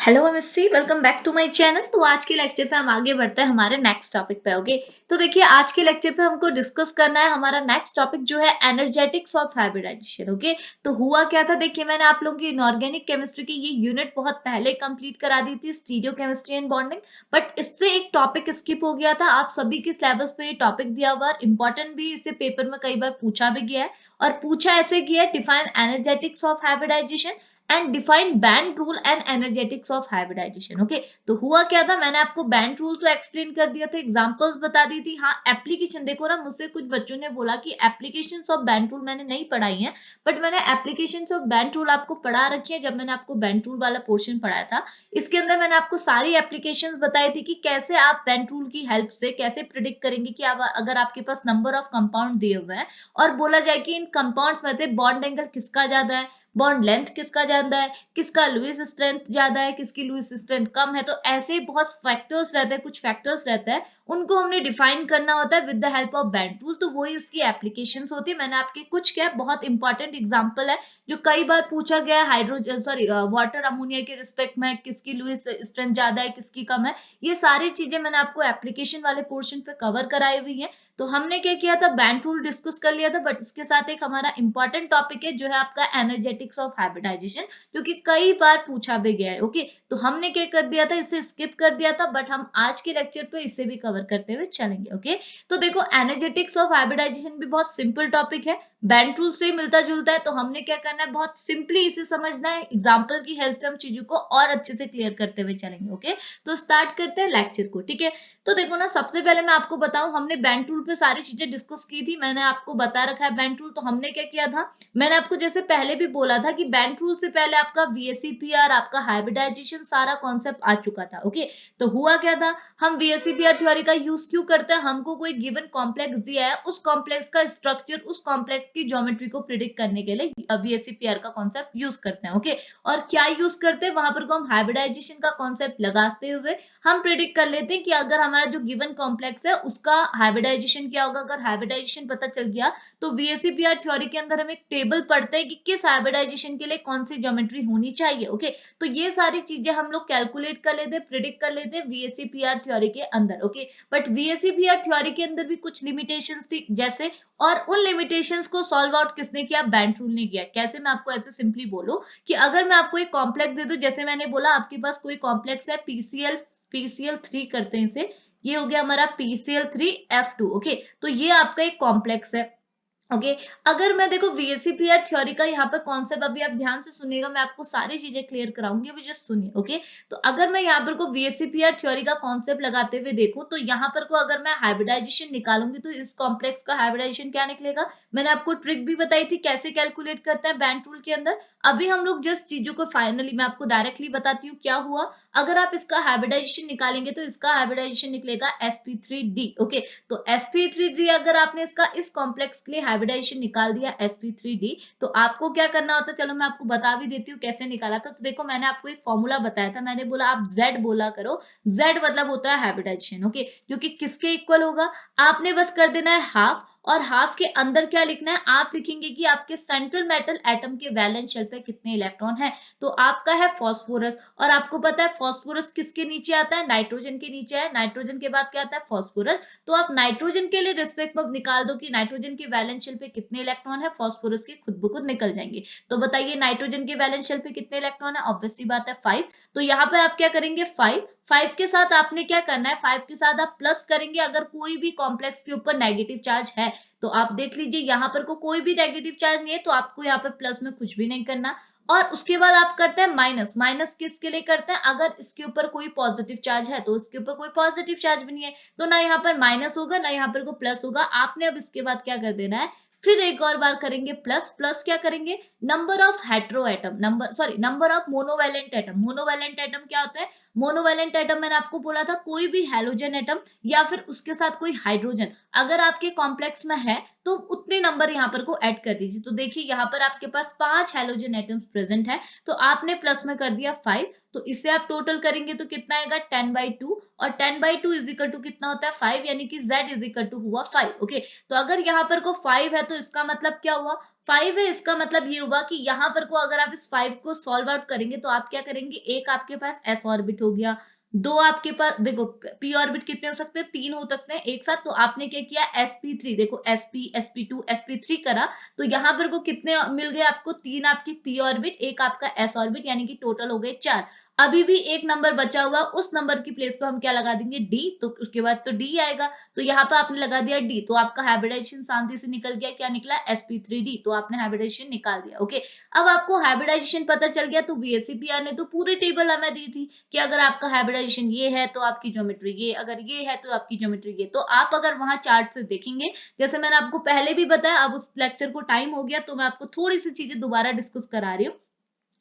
Hello MSc, welcome back to my channel. तो आज के लेक्चर पे हम आगे बढ़ते हैं हमारे नेक्स्ट टॉपिक पे। ओके, तो देखिए आज के लेक्चर पे हमको डिस्कस करना है हमारा नेक्स्ट टॉपिक जो है एनर्जेटिक्स ऑफ हाइब्रिडाइजेशन। ओके, तो हुआ क्या था, देखिए मैंने आप लोगों की इनऑर्गेनिक केमिस्ट्री की ये यूनिट बहुत पहले कंप्लीट करा दी थी, stereo chemistry and bonding. But इससे एक टॉपिक स्किप हो गया था। आप सभी के सिलेबस पे ये टॉपिक दिया हुआ, इंपॉर्टेंट भी, इसे पेपर में कई बार पूछा भी गया है। और पूछा ऐसे किया, define energetics of hybridization and define band rule and energetics of hybridization. Okay, तो हुआ क्या था, मैंने आपको बैंड रूल तो एक्सप्लेन कर दिया था, एग्जांपल्स बता दी थी। हाँ, एप्लीकेशन देखो ना, मुझसे कुछ बच्चों ने बोला कि एप्लीकेशंस ऑफ बैंड रूल मैंने नहीं पढ़ाई है, बट मैंने एप्लीकेशंस ऑफ बैंड रूल आपको पढ़ा रखी है जब मैंने आपको बैंड रूल वाला पोर्शन पढ़ाया था। इसके अंदर मैंने आपको सारी एप्लीकेशंस बताई थी कि कैसे आप बैंड रूल की हेल्प से कैसे प्रिडिक्ट करेंगे कि आप अगर आपके पास नंबर ऑफ कंपाउंड दिए हुए हैं और बोला जाए कि इन कंपाउंड्स में से बॉन्ड एंगल किसका ज्यादा है, बॉन्ड लेंथ किसका ज्यादा है, किसका लुईस स्ट्रेंथ ज्यादा है, किसकी लुईस स्ट्रेंथ कम है, तो ऐसे बहुत फैक्टर्स रहते हैं, कुछ फैक्टर्स रहते हैं, उनको हमने डिफाइन करना होता है with the help of band rule. तो वही उसकी एप्लीकेशंस होती है। मैंने आपके कुछ क्या बहुत इंपॉर्टेंट एग्जांपल है जो कई बार पूछा गया है, हाइड्रोजन सॉरी वाटर अमोनिया के रिस्पेक्ट में किसकी लुईस स्ट्रेंथ ज्यादा है, किसकी कम है। ये सारी चीजें मैंने आपको एप्लीकेशन वाले पोर्शन पे कवर कराई हुई है। तो हमने क्या किया था, बैंड रूल डिस्कस कर लिया था, बट इसके साथ एक हमारा इंपॉर्टेंट टॉपिक है जो है आपका एनर्जेटिक्स ऑफ हाइब्रिडाइजेशन, जो कि कई बार पूछा भी गया है। ओके, तो हमने क्या कर दिया था, इसे स्किप कर दिया था, बट हम आज के लेक्चर पे इसे भी कवर करते हुए चलेंगे। ओके, तो देखो एनर्जेटिक्स ऑफ हाइब्रिडाइजेशन भी बहुत सिंपल टॉपिक है, बैंड रूल से मिलता जुलता है। तो हमने क्या करना है, बहुत सिंपली इसे समझना है, एग्जाम्पल की हेल्प से हम चीजों को और अच्छे से क्लियर करते हुए चलेंगे। ओके, तो स्टार्ट करते हैं लेक्चर को। ठीक है, तो देखो ना, सबसे पहले मैं आपको बताऊं, हमने बैंड रूल पे सारी चीजें डिस्कस की थी, मैंने आपको बता रखा है बैंड रूल। तो हमने क्या किया था, मैंने आपको जैसे पहले भी बोला था कि बैंड रूल से पहले आपका वीएससीपीआर, आपका हाइब्रिडाइजेशन सारा कॉन्सेप्ट आ चुका था। ओके, तो हुआ क्या था, हम वीएससीपीआर थ्योरी का यूज क्यों करते हैं, हमको कोई गिवन कॉम्प्लेक्स दिया है, उस कॉम्प्लेक्स का स्ट्रक्चर, उस कॉम्प्लेक्स की ज्योमेट्री को प्रिडिक्ट करने के लिए वीएससीपीआर का कॉन्सेप्ट यूज करते हैं। ओके, और क्या यूज करते हैं वहां पर को हम हाइब्रिडाइजेशन का कॉन्सेप्ट लगाते हुए हम प्रिडिक्ट कर लेते हैं कि अगर हमारा जो गिवन कॉम्प्लेक्स है उसका हाइब्रिडाइजेशन क्या होगा। अगर हाइब्रिडाइजेशन पता चल गया तो वीएससीपीआर थ्योरी के अंदर हम एक टेबल पढ़ते हैं कि किस हाइब्रिडाइजेशन के लिए कौन सी ज्योमेट्री होनी चाहिए। ओके, तो ये सारी चीजें हम लोग कैलकुलेट कर लेते हैं, प्रिडिक्ट कर लेते हैं वीएससीपीआर थ्योरी के अंदर। ओके, बट वीएससीपीआर थ्योरी के अंदर भी कुछ लिमिटेशंस थी जैसे, और उन लिमिटेशंस को सॉल्व आउट किसने किया, बैंड रूल ने किया। कैसे, मैं आपको ऐसे सिंपली बोलूं कि अगर मैं आपको एक कॉम्प्लेक्स दे दूं, जैसे मैंने बोला आपके पास कोई कॉम्प्लेक्स है पीसीएल 3 करते हैं इसे, ये हो गया हमारा PCl3F2। ओके, तो ये आपका एक कॉम्प्लेक्स है। ओके, अगर मैं देखो वीएससीपीआर थ्योरी का यहाँ पर कॉन्सेप्ट, अभी आप ध्यान से सुनिएगा, मैं आपको सारी चीजें क्लियर कराऊंगी, अभी जस्ट सुनिए। ओके, तो अगर मैं यहाँ पर को वीएससीपीआर थ्योरी का कॉन्सेप्ट लगाते हुए देखूं, तो यहाँ पर को अगर मैं हाइब्रिडाइजेशन निकालूंगी तो इस कॉम्प्लेक्स का हाइब्रिडाइजेशन क्या निकलेगा। मैंने आपको ट्रिक भी बताई थी कैसे कैलकुलेट करते हैं बैंड रूल के अंदर। अभी हम लोग जस्ट चीजों को फाइनली मैं आपको डायरेक्टली बताती हूँ क्या हुआ। अगर आप इसका हाइब्रिडाइजेशन निकालेंगे तो इसका हाइब्रिडाइजेशन निकलेगा sp3d। ओके, तो sp3d अगर आपने इसका इस कॉम्प्लेक्स के लिए हाइब्रिडाइजेशन निकाल दिया sp3d, तो आपको क्या करना होता है, चलो मैं आपको बता भी देती हूँ कैसे निकाला था। तो देखो मैंने आपको एक फॉर्मूला बताया था, मैंने बोला आप z बोला करो, z मतलब होता है हाइब्रिडाइजेशन। ओके, जो कि किसके इक्वल होगा, आपने बस कर देना है हाफ, और हाफ के अंदर क्या लिखना है, आप लिखेंगे कि आपके सेंट्रल मेटल एटम के वैलेंस शेल पे कितने इलेक्ट्रॉन है। तो आपका है फास्फोरस, और आपको पता है फास्फोरस किसके नीचे आता है, नाइट्रोजन के नीचे है, नाइट्रोजन के बाद क्या आता है फास्फोरस। तो आप नाइट्रोजन के लिए रिस्पेक्ट में निकाल दो कि नाइट्रोजन के वैलेंस शेल पे कितने इलेक्ट्रॉन है, फास्फोरस के खुद ब खुद निकल जाएंगे। तो बताइए नाइट्रोजन के वैलेंस शेल पे कितने इलेक्ट्रॉन है, ऑब्वियस सी बात है 5। तो यहाँ पे आप क्या करेंगे, 5 के साथ आपने क्या करना है, 5 के साथ आप प्लस करेंगे अगर कोई भी कॉम्प्लेक्स के ऊपर नेगेटिव चार्ज है। तो आप देख लीजिए यहाँ पर कोई भी नेगेटिव चार्ज नहीं है, तो आपको यहाँ पे प्लस में कुछ भी नहीं करना। और उसके बाद आप करते हैं माइनस, माइनस किसके लिए करते हैं, अगर इसके ऊपर कोई पॉजिटिव चार्ज है, तो इसके ऊपर कोई पॉजिटिव चार्ज भी नहीं है, तो ना यहाँ पर माइनस होगा ना यहाँ पर को प्लस होगा। आपने अब इसके बाद क्या कर देना है, फिर एक और बार करेंगे प्लस, प्लस क्या करेंगे, number of hetero atom, number of monovalent atom. Monovalent atom क्या होता है, मोनोवैलेंट एटम मैंने आपको बोला था कोई भी हैलोजन एटम या फिर उसके साथ कोई हाइड्रोजन अगर आपके कॉम्प्लेक्स में है, तो उतने नंबर यहाँ पर को ऐड कर दीजिए। तो देखिए यहाँ पर आपके पास 5 हैलोजन एटम्स प्रेजेंट है, तो आपने प्लस में कर दिया 5, तो इससे आप टोटल करेंगे तो कितना आएगा 10/2, और 10/2 इज इक्वल टू कितना होता है 5, यानी कि z इज इक्वल टू हुआ 5। ओके, तो अगर यहाँ पर को 5 है तो इसका मतलब क्या हुआ, 5 है, इसका मतलब ये हुआ कि यहाँ पर को अगर आप इस 5 को सॉल्व आउट करेंगे तो आप क्या करेंगे, एक आपके पास s ऑर्बिट हो गया, दो आपके पास देखो p ऑर्बिट कितने हो सकते हैं, 3 हो सकते हैं एक साथ, तो आपने क्या किया sp3, देखो sp sp2 sp3 करा, तो यहाँ पर को कितने मिल गए आपको, 3 आपकी p ऑर्बिट, एक आपका s ऑर्बिट, यानी कि टोटल हो गए 4। अभी भी एक नंबर बचा हुआ, उस नंबर की प्लेस पे हम क्या लगा देंगे, d, तो उसके बाद तो d आएगा, तो यहाँ पे आपने लगा दिया d, तो आपका हाइब्रिडाइजेशन शांति से निकल गया, क्या निकला, sp3d, तो आपने हाइब्रिडाइजेशन निकाल दिया। ओके, अब आपको हाइब्रिडाइजेशन पता चल गया, तो VSEPR ने तो पूरी टेबल हमें दी थी कि अगर आपका हाइब्रिडाइजेशन ये है तो आपकी ज्योमेट्री ये, अगर ये है तो आपकी ज्योमेट्री ये। तो आप अगर वहां चार्ट से देखेंगे, जैसे मैंने आपको पहले भी बताया, अब उस लेक्चर को टाइम हो गया तो मैं आपको थोड़ी सी चीजें दोबारा डिस्कस करा रही हूँ।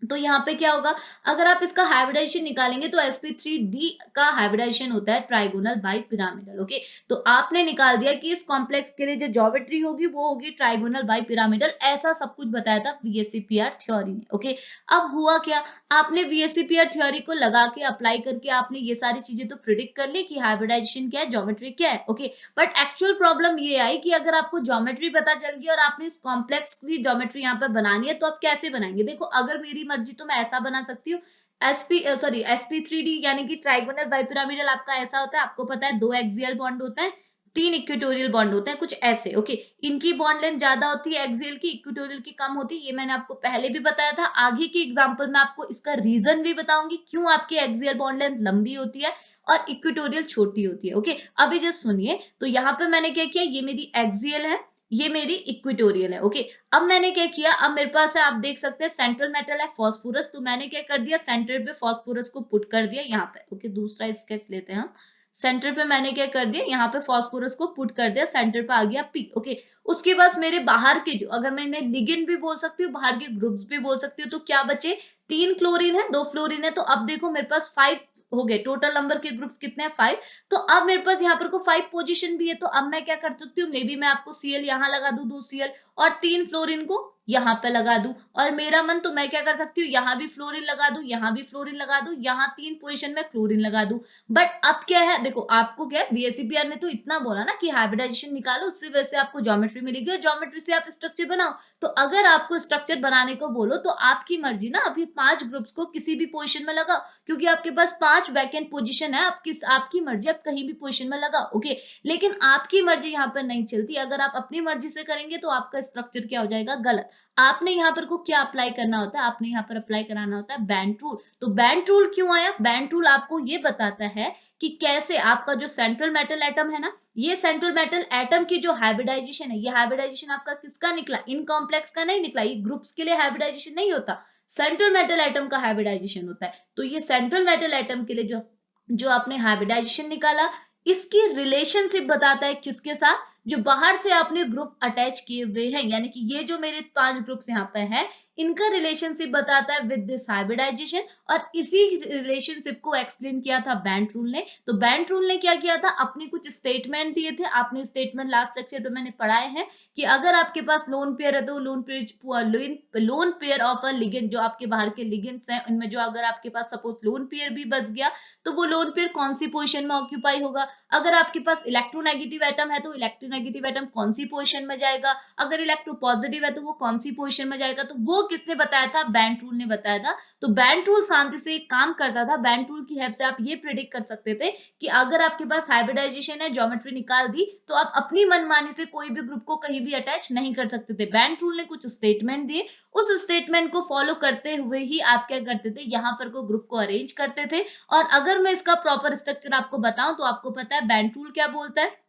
तो यहाँ पे क्या होगा, अगर आप इसका हाइब्रिडाइजेशन निकालेंगे तो sp3d का हाइब्रिडाइजेशन होता है ट्राइगोनल बाई पिरामिडल। ओके, तो आपने निकाल दिया कि इस कॉम्प्लेक्स के लिए जो ज्योमेट्री होगी वो होगी ट्राइगोनल बाई पिरामिडल, ऐसा सब कुछ बताया था VSEPR थ्योरी ने। ओके, अब हुआ क्या, आपने VSEPR थ्योरी को लगा के अप्लाई करके आपने ये सारी चीजें तो प्रिडिक्ट कर ली कि हाइब्रिडाइजेशन क्या है, ज्योमेट्री क्या है। ओके, बट एक्चुअल प्रॉब्लम ये आई कि अगर आपको ज्योमेट्री पता चल गई और आपने इस कॉम्प्लेक्स की ज्योमेट्री यहाँ पर बनानी है, तो आप कैसे बनाएंगे, देखो अगर मेरी मर्जी तो मैं ऐसा बना सकती हूँ, sp3d यानी कि ट्राइगोनल बाइपिरामिडल आपका ऐसा होता है, आपको पता है 2 एक्सियल बॉन्ड होता है, 3 इक्वेटोरियल बॉन्ड होता है, कुछ ऐसे। ओके, इनकी बॉन्ड लेंथ ज्यादा होती है एक्सियल की, इक्वेटोरियल की कम होती है, ये मैंने आपको पहले भी बताया था। आगे की एग्जांपल में आपको इसका रीजन भी बताऊंगी क्यों आपकी एक्सियल बॉन्ड लेंथ लंबी होती है और इक्वेटोरियल छोटी होती है। ओके, अभी जस्ट सुनिए, तो यहाँ पे मैंने क्या किया, ये मेरी एक्सियल है, ये मेरी इक्वेटोरियल है। ओके, अब मैंने क्या किया, अब मेरे पास है, आप देख सकते हैं सेंट्रल मेटल है फास्फोरस, तो मैंने क्या कर दिया, सेंटर पे फास्फोरस को पुट कर दिया यहाँ पे। ओके, दूसरा स्केच लेते हैं हम, सेंटर पे मैंने क्या कर दिया, यहाँ पे फास्फोरस को पुट कर दिया, सेंटर पे आ गया पी। ओके, उसके बाद मेरे बाहर के जो, अगर मैं इन्हें लिगेंड भी बोल सकती हूँ, बाहर के ग्रुप्स भी बोल सकती हूँ, तो क्या बचे, 3 क्लोरीन है, 2 फ्लोरीन है, तो अब देखो मेरे पास 5 हो गए, टोटल नंबर के ग्रुप्स कितने हैं, 5। तो अब मेरे पास यहाँ पर को 5 पोजीशन भी है, तो अब मैं क्या कर सकती हूँ, मे बी मैं आपको Cl यहाँ लगा दूं, 2 Cl, और 3 फ्लोरीन को यहाँ पे लगा दूं, और मेरा मन तो मैं क्या कर सकती हूँ, यहाँ भी फ्लोरीन लगा दूं, यहाँ भी फ्लोरीन लगा दूं, यहाँ 3 पोजीशन में क्लोरीन लगा दूं। बट अब क्या है, देखो आपको क्या है, VSEPR ने तो इतना बोला ना कि हाइब्रिडाइजेशन निकालो, उससे वैसे आपको ज्योमेट्री मिलेगी और ज्योमेट्री से आप स्ट्रक्चर बनाओ। तो अगर आपको स्ट्रक्चर बनाने को बोलो तो आपकी मर्जी ना, अभी 5 ग्रुप्स को किसी भी पोजीशन में लगाओ, क्योंकि आपके पास 5 वैकेंट पोजीशन है, आपकी मर्जी, आप कहीं भी पोजीशन में लगाओ। ओके, लेकिन आपकी मर्जी यहाँ पर नहीं चलती, अगर आप अपनी मर्जी से करेंगे तो आपका स्ट्रक्चर क्या हो जाएगा, गलत। आपने यहाँ पर को क्या अप्लाई करना होता है, आपने यहाँ पर अप्लाई कराना होता है बैंड रूल। तो बैंड रूल क्यों आया, बैंड रूल आपको ये बताता है कि कैसे आपका जो सेंट्रल मेटल एटम है ना, ये सेंट्रल मेटल एटम की जो हाइब्रिडाइजेशन है, ये हाइब्रिडाइजेशन आपका किसका निकला, इन कॉम्प्लेक्स का नहीं निकला, ये ग्रुप्स के लिए हाइब्रिडाइजेशन नहीं होता, सेंट्रल मेटल एटम का हाइब्रिडाइजेशन होता है। तो ये सेंट्रल मेटल एटम के लिए जो जो आपने हाइब्रिडाइजेशन निकाला, इसकी रिलेशनशिप बताता है किसके साथ, जो बाहर से आपने ग्रुप अटैच किए हुए हैं, यानी कि ये जो मेरे 5 ग्रुप्स यहाँ पे हैं, इनका रिलेशनशिप बताता है विद दिस हाइब्रिडाइजेशन, और इसी रिलेशनशिप को एक्सप्लेन किया था बैंड रूल ने। तो बैंड रूल ने क्या किया था, अपने कुछ स्टेटमेंट दिए थे, आपने स्टेटमेंट लास्ट लेक्चर पे मैंने पढ़ाए हैं कि अगर आपके पास लोन पेयर है तो lone pair of a ligand, जो आपके बाहर के लिगेंड्स हैं उनमें जो अगर आपके पास सपोज लोन पेयर भी बच गया, तो वो लोन पेयर कौन सी पोजीशन में ऑक्यूपाई होगा। अगर आपके पास इलेक्ट्रोनेगेटिव एटम है तो इलेक्ट्रोनेगेटिव एटम कौन सी पोजीशन में जाएगा, अगर इलेक्ट्रोपॉजिटिव है तो वो कौन सी पोजीशन में जाएगा। तो वो किसने बताया था, बैंड रूल ने बताया था। तो बैंड रूल शांति से एक काम करता था, बैंड रूल की हेल्प से आप ये प्रेडिक्ट कर सकते थे कि अगर आपके पास हाइब्रिडाइजेशन है, ज्योमेट्री निकाल दी, तो आप अपनी मनमानी से कोई भी ग्रुप को कहीं भी अटैच नहीं कर सकते थे। बैंड रूल ने कुछ स्टेटमेंट दिए, उस स्टेटमेंट को फॉलो करते हुए ही आप क्या करते थे, यहाँ पर को ग्रुप को अरेंज करते थे। और अगर मैं इसका प्रॉपर स्ट्रक्चर आपको बताऊं तो आपको पता है बैंड रूल क्या बोलता है,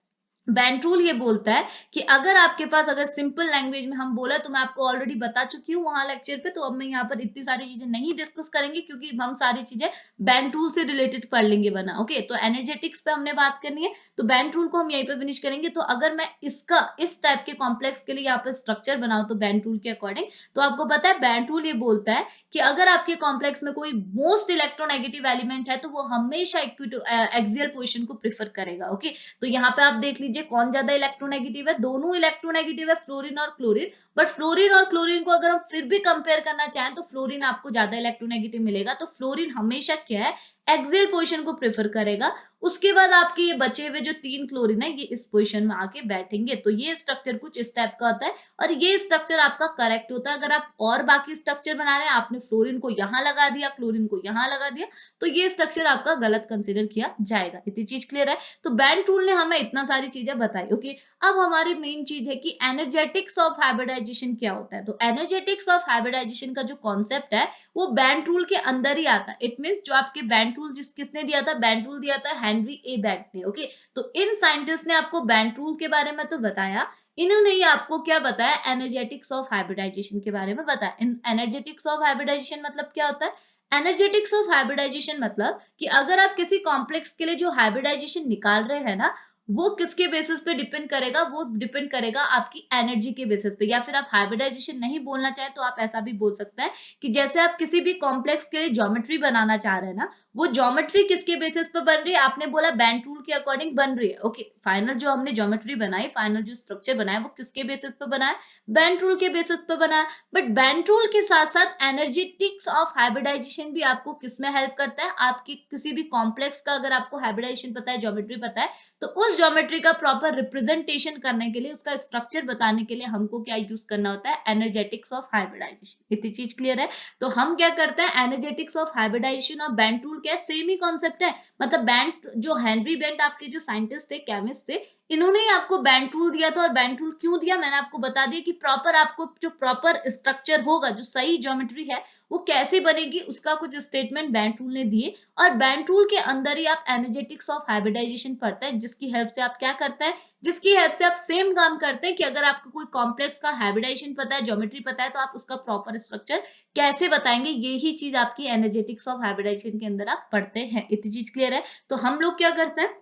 बैंड रूल ये बोलता है कि अगर आपके पास, अगर सिंपल लैंग्वेज में हम बोला, तो मैं आपको ऑलरेडी बता चुकी हूँ वहां लेक्चर पे, तो अब मैं यहाँ पर इतनी सारी चीजें नहीं डिस्कस करेंगे क्योंकि हम सारी चीजें बैंड रूल से रिलेटेड पढ़ लेंगे बना। ओके, तो एनर्जेटिक्स पे हमने बात करनी है, तो बैंड रूल को हम यहीं पे फिनिश करेंगे। तो अगर मैं इसका इस टाइप के कॉम्प्लेक्स के लिए यहाँ पर स्ट्रक्चर बनाऊं तो बैंड रूल के अकॉर्डिंग, तो आपको पता है बैंड रूल ये बोलता है कि अगर आपके कॉम्प्लेक्स में कोई मोस्ट इलेक्ट्रोनेगेटिव एलिमेंट है तो वो हमेशा एक्सियल पोजिशन को प्रिफर करेगा। ओके, तो यहाँ पे आप देख लीजिए कौन ज्यादा इलेक्ट्रोनेगेटिव है, दोनों इलेक्ट्रोनेगेटिव है, फ्लोरीन और क्लोरीन। बट फ्लोरीन और क्लोरीन को अगर हम फिर भी कंपेयर करना चाहें तो फ्लोरीन आपको ज्यादा इलेक्ट्रोनेगेटिव मिलेगा। तो फ्लोरीन हमेशा क्या है, एक्सियल पोजीशन को प्रेफर करेगा। उसके बाद आपके ये बचे हुए जो 3 क्लोरीन है ये इस पोजीशन में आके बैठेंगे। तो ये स्ट्रक्चर कुछ इस टाइप का होता है और ये स्ट्रक्चर आपका करेक्ट होता है। अगर आप और बाकी स्ट्रक्चर बना रहे हैं, आपने फ्लोरीन को यहाँ लगा दिया, क्लोरीन को यहाँ लगा दिया, तो ये स्ट्रक्चर आपका गलत कंसिडर किया जाएगा। इतनी चीज क्लियर है। तो बैंड रूल ने हमें इतना सारी चीजें बताई। ओके, अब हमारी मेन चीज है कि एनर्जेटिक्स ऑफ हाइब्रिडाइजेशन क्या होता है। तो एनर्जेटिक्स ऑफ हाइब्रिडाइजेशन का जो कॉन्सेप्ट है वो बैंड रूल के अंदर ही आता है। इट मींस जो आपके बैंड रूल किसने दिया था, बैंड रूल दिया था हेनरी ए बैंड ने। ओके, तो इन साइंटिस्ट ने आपको बैंड रूल के बारे में तो बताया, इन्होंने ही आपको क्या बताया, एनर्जेटिक्स ऑफ हाइब्रिडाइजेशन के बारे में बताया। इन एनर्जेटिक्स ऑफ हाइब्रिडाइजेशन मतलब क्या होता है, एनर्जेटिक्स ऑफ हाइब्रिडाइजेशन मतलब कि अगर आप किसी कॉम्प्लेक्स के लिए जो हाइब्रिडाइजेशन निकाल रहे हैं ना, वो किसके बेसिस पे डिपेंड करेगा, वो डिपेंड करेगा आपकी एनर्जी के बेसिस पे। या फिर आप हाइब्रिडाइजेशन नहीं बोलना चाहे तो आप ऐसा भी बोल सकते हैं कि जैसे आप किसी भी कॉम्प्लेक्स के लिए ज्योमेट्री बनाना चाह रहे हैं ना, वो ज्योमेट्री किसके बेसिस पे बन रही है, आपने बोला बैंड रूल के अकॉर्डिंग बन रही है। ओके, फाइनल जो हमने ज्योमेट्री बनाई, फाइनल जो स्ट्रक्चर बनाया वो किसके बेसिस पे बना है, बैंड रूल के बेसिस पे बना है। बट बैंड रूल के साथ साथ एनर्जेटिक्स ऑफ हाइब्रिडाइजेशन भी आपको किसमें हेल्प करता है, आपकी किसी भी कॉम्प्लेक्स का अगर आपको हाइब्रिडाइजेशन पता है, ज्योमेट्री पता है, तो उस ज्योमेट्री का प्रॉपर रिप्रेजेंटेशन करने के लिए, उसका स्ट्रक्चर बताने के लिए हमको क्या यूज करना होता है, एनर्जेटिक्स ऑफ हाइब्रिडाइजेशन। इतनी चीज क्लियर है। तो हम क्या करते हैं, एनर्जेटिक्स ऑफ हाइब्रिडाइजेशन और बैंड रूल क्या सेम ही कॉन्सेप्ट है। मतलब बैंड जो हेनरी बैंड आपके जो साइंटिस्ट थे, केमिस्ट थे, इन्होंने ही आपको बैंड रूल दिया था। और बैंड रूल क्यों दिया, मैंने आपको बता दिया कि प्रॉपर आपको जो प्रॉपर स्ट्रक्चर होगा, जो सही ज्योमेट्री है वो कैसे बनेगी, उसका कुछ स्टेटमेंट बैंड रूल ने दिए। और बैंड रूल के अंदर ही आप एनर्जेटिक्स ऑफ हाइब्रिडाइजेशन पढ़ते हैं, जिसकी हेल्प से आप क्या करते हैं, जिसकी हेल्प से आप सेम काम करते हैं कि अगर आपको कोई कॉम्प्लेक्स का हाइब्रिडाइजेशन पता है, ज्योमेट्री पता है, तो आप उसका प्रॉपर स्ट्रक्चर कैसे बताएंगे, यही चीज आपकी एनर्जेटिक्स ऑफ हाइब्रिडाइजेशन के अंदर आप पढ़ते हैं। इतनी चीज क्लियर है। तो हम लोग क्या करते हैं,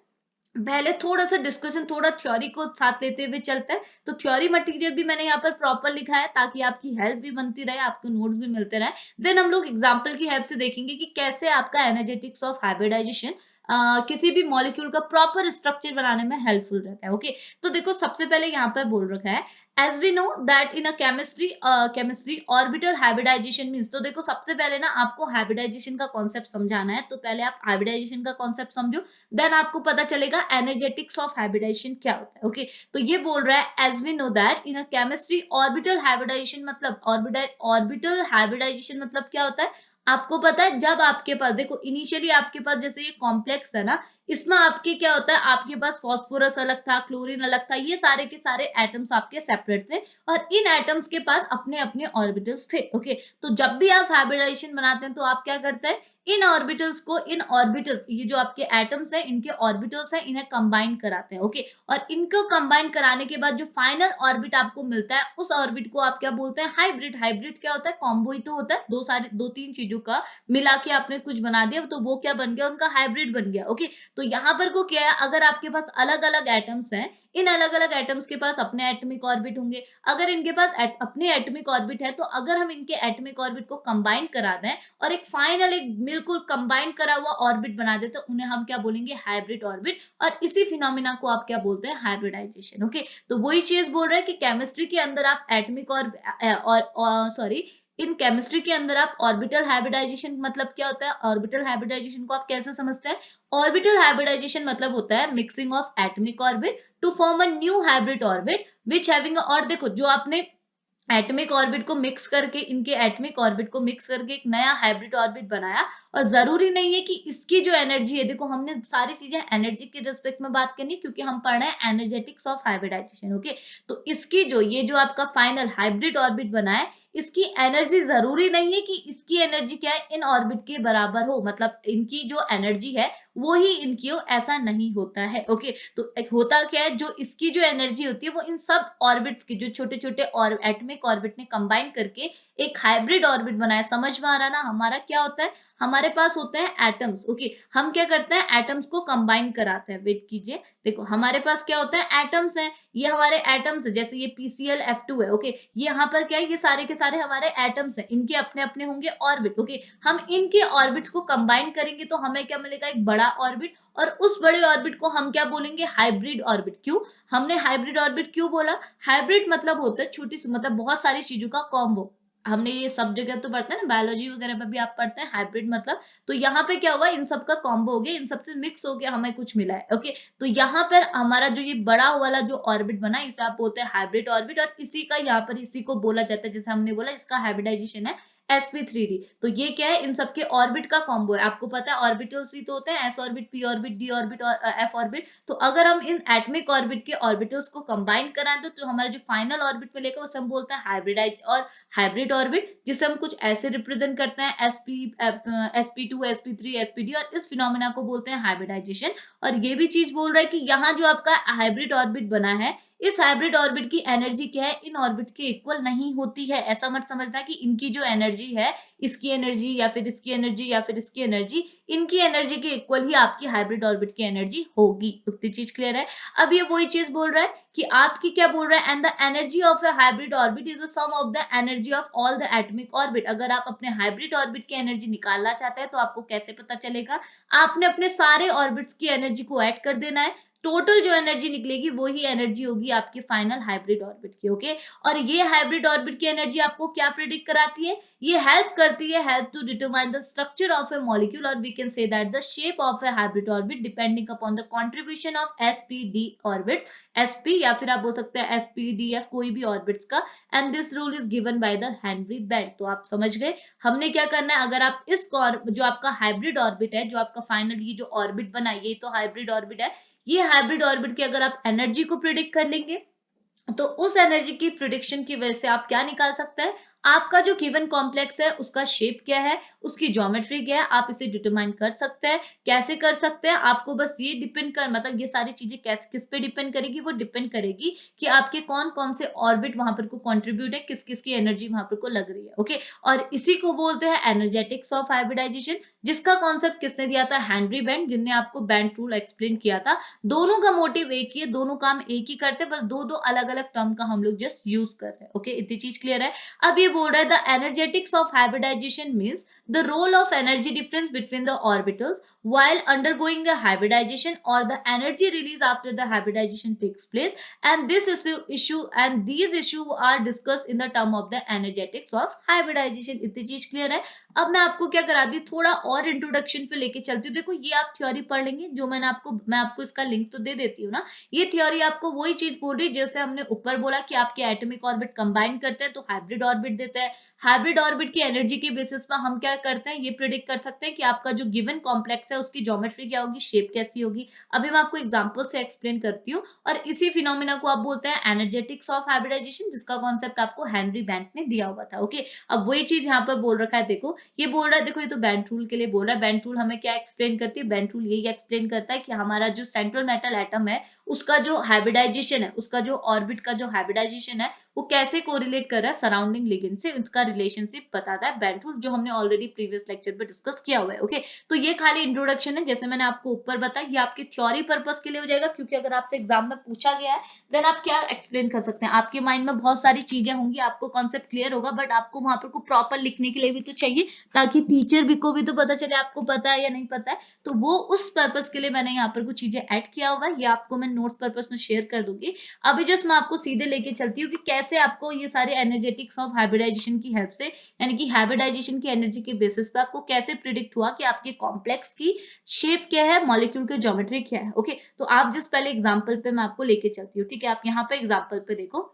पहले थोड़ा सा डिस्कशन, थोड़ा थ्योरी को साथ लेते हुए चलते हैं। तो थ्योरी मटेरियल भी मैंने यहाँ पर प्रॉपर लिखा है ताकि आपकी हेल्प भी बनती रहे, आपको नोट्स भी मिलते रहे। देन हम लोग एग्जांपल की हेल्प से देखेंगे कि कैसे आपका एनर्जेटिक्स ऑफ हाइब्रिडाइजेशन किसी भी मॉलिक्यूल का प्रॉपर स्ट्रक्चर बनाने में हेल्पफुल रहता है। ओके, तो देखो सबसे पहले यहाँ पर बोल रखा है, as we know that in a chemistry orbital hybridization means। तो देखो सबसे पहले ना आपको हाइब्रिडाइजेशन का कॉन्सेप्ट समझाना है। तो पहले आप हाइब्रिडाइजेशन का कॉन्सेप्ट समझो, देन आपको पता चलेगा एनर्जेटिक्स ऑफ हाइब्रिडाइजेशन क्या होता है। ओके, तो ये बोल रहा है as we know that in a chemistry orbital hybridization मतलब ऑर्बिटल हाइब्रिडाइजेशन मतलब क्या होता है, आपको पता है जब आपके पास, देखो इनिशियली आपके पास जैसे ये कॉम्प्लेक्स है ना, इसमें आपके क्या होता है, आपके पास फास्फोरस अलग था, क्लोरीन अलग था, ये सारे के सारे एटम्स आपके सेपरेट थे और इन एटम्स के पास अपने अपने ऑर्बिटल्स थे। ओके, तो जब भी आप हाइब्रिडाइजेशन बनाते हैं तो आप क्या करते हैं, इन ऑर्बिटल्स को, इन ऑर्बिटल, ये जो आपके एटम्स हैं इनके ऑर्बिटल्स हैं, इन्हें कंबाइन कराते हैं। ओके, और इनको कंबाइन कराने के बाद जो फाइनल ऑर्बिट आपको मिलता है, उस ऑर्बिट को आप क्या बोलते हैं, हाइब्रिड। हाइब्रिड क्या होता है, कॉम्बो ही तो होता है, दो तीन चीजों का मिला के आपने कुछ बना दिया, तो वो क्या बन गया, उनका हाइब्रिड बन गया। ओके, तो यहाँ पर को क्या है, अगर आपके पास अलग अलग एटम्स हैं, इन अलग अलग एटम्स के पास अपने एटॉमिक ऑर्बिट होंगे। अगर इनके पास अपने एटॉमिक ऑर्बिट है, तो अगर हम इनके एटॉमिक ऑर्बिट को कंबाइन करा दें और एक फाइनल, एक बिल्कुल कंबाइन करा हुआ ऑर्बिट बना दें, तो उन्हें हम क्या बोलेंगे, हाइब्रिड ऑर्बिट। और इसी फिनोमिना को आप क्या बोलते हैं, हाइब्रिडाइजेशन। ओके, तो वही चीज बोल रहा है कि केमिस्ट्री के अंदर आप एटॉमिक और सॉरी, इन केमिस्ट्री के अंदर आप ऑर्बिटल हाइब्रिडाइजेशन मतलब क्या होता है, ऑर्बिटल हाइब्रिडाइजेशन को आप कैसे समझते हैं, ऑर्बिटल हाइब्रिडाइजेशन मतलब होता है mixing of atomic orbit to form a new hybrid orbit which having, और देखो जो आपने एटॉमिक ऑर्बिट को मिक्स करके, इनके एटॉमिक ऑर्बिट को मिक्स करके एक नया हाइब्रिड ऑर्बिट बनाया। और जरूरी नहीं है कि इसकी जो एनर्जी है, देखो हमने सारी चीजें एनर्जी के रिस्पेक्ट में बात करनी, क्योंकि हम पढ़ रहे हैं एनर्जेटिक्स ऑफ हाइब्रिडाइजेशन। ओके, तो इसकी जो, ये जो आपका फाइनल हाइब्रिड ऑर्बिट बना है, इसकी एनर्जी जरूरी नहीं है कि इसकी एनर्जी क्या है, इन ऑर्बिट के बराबर हो, मतलब इनकी जो एनर्जी है वो ही इनकी हो, ऐसा नहीं होता है। ओके, तो एक होता क्या है, जो इसकी जो एनर्जी होती है वो इन सब ऑर्बिट्स की, जो छोटे छोटे और एटॉमिक ऑर्बिट ने कंबाइन करके एक हाइब्रिड ऑर्बिट बनाया। समझ में आ रहा ना, हमारा क्या होता है, हमारे पास होते हैं एटम्स। ओके, हम क्या करते हैं, एटम्स को कंबाइन कराते हैं। वेट कीजिए, देखो हमारे पास क्या होता है, एटम्स हैं, ये हमारे एटम्स है, जैसे ये PCl F2 है। ओके, ये यहाँ पर क्या है, ये सारे के सारे हमारे एटम्स हैं, इनके अपने अपने होंगे ऑर्बिट। ओके, हम इनके ऑर्बिट्स को कंबाइन करेंगे तो हमें क्या मिलेगा, एक बड़ा ऑर्बिट। और उस बड़े ऑर्बिट को हम क्या बोलेंगे, हाइब्रिड ऑर्बिट। क्यों हमने हाइब्रिड ऑर्बिट क्यों बोला, हाइब्रिड मतलब होता है छोटी सी, मतलब बहुत सारी चीजों का कॉम्बो। हमने ये सब जगह तो पढ़ते हैं ना, बायोलॉजी वगैरह में भी आप पढ़ते हैं हाइब्रिड मतलब। तो यहाँ पे क्या हुआ, इन सब का कॉम्बो हो गया, इन सब से मिक्स हो गया, हमें कुछ मिला है। ओके, तो यहाँ पर हमारा जो ये बड़ा वाला जो ऑर्बिट बना, इसे आप बोलते हैं हाइब्रिड ऑर्बिट, और इसी का यहाँ पर इसी को बोला जाता है, जैसे हमने बोला इसका हाइब्रिडाइजेशन है sp3d। तो ये क्या है, इन सबके ऑर्बिट का कॉम्बो है। आपको पता है ऑर्बिटल्स ही तो होते हैं, s orbit, p orbit, d orbit और f ऑर्बिट। तो अगर हम इन एटमिक ऑर्बिट के ऑर्बिटल्स को कंबाइन कराएं तो हमारा जो फाइनल ऑर्बिट मिलेगा उसे हम बोलते हैं हाइब्रिडाइज और हाइब्रिड ऑर्बिट, जिसे हम कुछ ऐसे रिप्रेजेंट करते हैं sp2, sp3, spd, और इस फिनोमेना को बोलते हैं हाइब्रिडाइजेशन। और ये भी चीज बोल रहा है कि यहाँ जो आपका हाइब्रिड ऑर्बिट बना है, इस हाइब्रिड ऑर्बिट की एनर्जी क्या है, इन ऑर्बिट के इक्वल नहीं होती है। ऐसा मत समझना कि इनकी जो एनर्जी है, इसकी एनर्जी या फिर इसकी एनर्जी या फिर इसकी एनर्जी, इनकी एनर्जी के इक्वल ही आपकी हाइब्रिड ऑर्बिट की एनर्जी होगी। उतनी चीज क्लियर है। अब ये वही चीज बोल रहा है कि आपकी क्या बोल रहा है, and the energy of a hybrid orbit is the sum of the energy of all the atomic orbit. अगर आप अपने हाइब्रिड ऑर्बिट की एनर्जी निकालना चाहते हैं तो आपको कैसे पता चलेगा, आपने अपने सारे ऑर्बिट्स की एनर्जी को ऐड कर देना है, टोटल जो एनर्जी निकलेगी वही एनर्जी होगी आपकी फाइनल हाइब्रिड ऑर्बिट की। ओके, और ये हाइब्रिड ऑर्बिट की एनर्जी आपको क्या प्रिडिक्ट कराती है, ये हेल्प करती है, help to determine the structure of a molecule, और we can say that the shape of a hybrid orbit depending upon the contribution of sp-d orbits, sp या फिर आप बोल सकते हैं sp-df, कोई भी ऑर्बिट्स का। And this rule is given by the Henry bent. तो आप समझ गए हमने क्या करना है। अगर आप इस जो आपका हाइब्रिड ऑर्बिट है, जो आपका फाइनल ये जो ऑर्बिट बना, ये तो हाइब्रिड ऑर्बिट है, ये हाइब्रिड ऑर्बिट की अगर आप एनर्जी को प्रिडिक्ट कर लेंगे तो उस एनर्जी की प्रिडिक्शन की वजह से आप क्या निकाल सकते हैं, आपका जो गिवन कॉम्प्लेक्स है उसका शेप क्या है, उसकी ज्योमेट्री क्या है, आप इसे डिटरमाइन कर सकते हैं। कैसे कर सकते हैं, आपको बस ये डिपेंड कर, मतलब ये सारी चीजें कैसे किस पे डिपेंड करेगी, वो डिपेंड करेगी कि आपके कौन कौन से ऑर्बिट वहां पर को कंट्रीब्यूट है, किस किस की एनर्जी वहां पर को लग रही है। ओके, और इसी को बोलते हैं एनर्जेटिक्स ऑफ हाइब्रिडाइजेशन, जिसका कॉन्सेप्ट किसने दिया था, हेनरी बेंट, जिनने आपको बेंट रूल एक्सप्लेन किया था। दोनों का मोटिव एक ही है, दोनों काम एक ही करते हैं, बस दो दो अलग अलग टर्म का हम लोग जस्ट यूज कर रहे हैं। ओके, इतनी चीज क्लियर है। अब ये बोल रहा है the energetics of hybridization means the role of energy difference between the orbitals while undergoing the hybridization or the energy release after the hybridization takes place, and this issue and these issue are discussed in the term of the energetics of hybridization। इतनी चीज clear है। अब मैं आपको क्या कराती हूँ, थोड़ा और इंट्रोडक्शन पे लेके चलती हूँ। देखो ये आप थ्योरी पढ़ लेंगे, जो मैं आपको इसका लिंक तो दे देती हूँ ना। ये थ्योरी आपको वही चीज बोल रही है जैसे हमने ऊपर बोला कि आपके एटॉमिक ऑर्बिट कंबाइन करते हैं तो हाइब्रिड ऑर्बिट देते हैं। हाइब्रिड ऑर्बिट की एनर्जी के बेसिस पर हम क्या करते हैं, ये प्रिडिक्ट कर सकते हैं कि आपका जो गिवन कॉम्प्लेक्स है उसकी ज्योमेट्री क्या होगी, शेप कैसी होगी। अभी मैं आपको एग्जांपल से एक्सप्लेन करती हूँ। और इसी फिनोमिना को आप बोलते हैं एनर्जेटिक्स ऑफ हाइब्रिडाइजेशन, जिसका कॉन्सेप्ट आपको हेनरी बेंट ने दिया हुआ था। ओके, अब वही चीज यहाँ पर बोल रखा है। देखो ये बोल रहा है, देखो ये तो बेंट रूल के लिए बोल रहा है। बेंट रूल हमें क्या एक्सप्लेन करती है, बेंट रूल यही एक्सप्लेन करता है कि हमारा जो सेंट्रल मेटल एटम है उसका जो हाइब्रिडाइजेशन है, उसका जो ऑर्बिट का जो हाइब्रिडाइजेशन है वो कैसे कोरिलेट कर रहा है सराउंडिंग लिगेंड से, इसका रिलेशनशिप बताता है बेंट रूल, जो हमने ऑलरेडी प्रीवियस लेक्चर पे डिस्कस किया हुआ है। ओके, तो ये खाली इंट्रोडक्शन है, जैसे मैंने आपको ऊपर बताया, ये आपके थ्योरी पर्पस के लिए हो जाएगा, क्योंकि अगर आपसे एग्जाम में पूछा गया है देन आप क्या एक्सप्लेन कर सकते हैं। आपके माइंड में बहुत सारी चीजें होंगी, आपको कॉन्सेप्ट क्लियर होगा, बट आपको वहां पर को प्रॉपर लिखने के लिए भी तो चाहिए, ताकि टीचर भी को भी तो पता चले आपको पता है या नहीं पता है। तो वो उस पर्पस के लिए मैंने यहाँ पर कुछ चीजें ऐड किया हुआ है, ये आपको मैं नोट्स पर्पस में शेयर कर दूंगी। अभी जस्ट मैं आपको सीधे लेके चलती हूँ कि कैसे आपको ये सारे एनर्जेटिक्स ऑफ हाइब्रिडाइजेशन की हेल्प से, यानी कि हाइब्रिडाइजेशन की एनर्जी के बेसिस पे आपको कैसे प्रिडिक्ट हुआ कि आपके कॉम्प्लेक्स की शेप क्या है, मॉलिक्यूल की ज्योमेट्री क्या है। ओके, तो आप जिस पहले एग्जांपल पे मैं आपको लेके चलती हूँ। ठीक है, आप यहाँ पे एग्जांपल पे देखो।